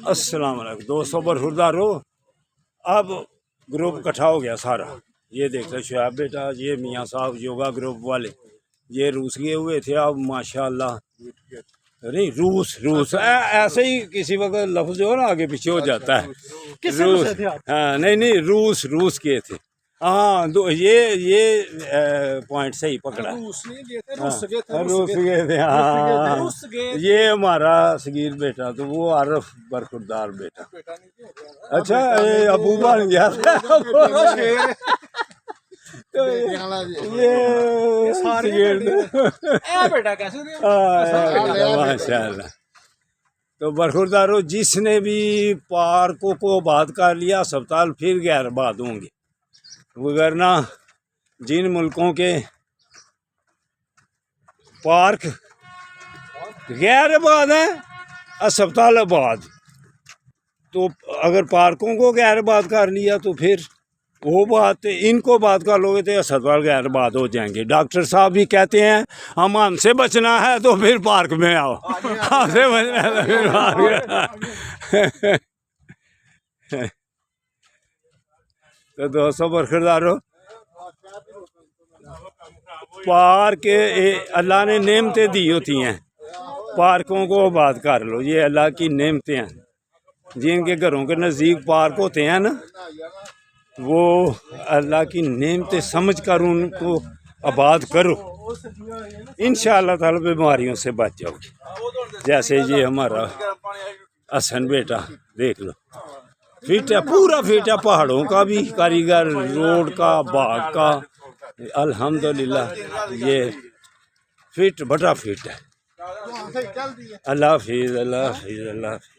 السلام علیکم دوستوں، برخوردارو، اب گروپ اکٹھا ہو گیا سارا. یہ دیکھتے شعیب بیٹا، یہ میاں صاحب یوگا گروپ والے، یہ روس گئے ہوئے تھے. اب ماشاءاللہ نہیں روس ایسے ہی کسی وقت لفظ جو ہے نا آگے پیچھے ہو جاتا ہے. روس، ہاں نہیں روس کے تھے. ہاں یہ پوائنٹ صحیح پکڑا. روس گئے تھے. ہاں یہ ہمارا صغیر بیٹا تو وہ عارف برخوردار بیٹا. اچھا ابو بن گیا تھا. ماشاء اللہ. تو برخوردارو، جس نے بھی پارکوں کو آباد کر لیا اسپتال پھر غیر آباد ہوں گے، وگرنہ جن ملکوں کے پارک غیر آباد ہیں اسپتال آباد، تو اگر پارکوں کو غیر آباد کر لیا تو پھر وہ بات، ان کو بات کر لو گے تو اسپتال غیر آباد ہو جائیں گے. ڈاکٹر صاحب بھی کہتے ہیں ہم سے بچنا ہے تو پھر پارک میں آؤ، ہم سے بچنا ہے تو پھر پارک. تو دوستوں برخوردارو، پارک اللہ نے نعمتیں دی ہوتی ہیں، پارکوں کو آباد کر لو. یہ اللہ کی نعمتیں ہیں. جن کے گھروں کے نزدیک پارک ہوتے ہیں نا، وہ اللہ کی نعمتیں سمجھ کر ان کو آباد کرو، انشاءاللہ تعالی بیماریوں سے بچ جاؤ گے. جیسے یہ ہمارا حسن بیٹا دیکھ لو، فٹ ہے، پورا فٹ ہے. پہاڑوں کا بھی کاریگر، روڈ کا، باغ کا، الحمدللہ یہ فٹ بٹا فٹ ہے. اللہ حافظ، اللہ حافظ، اللہ حافظ.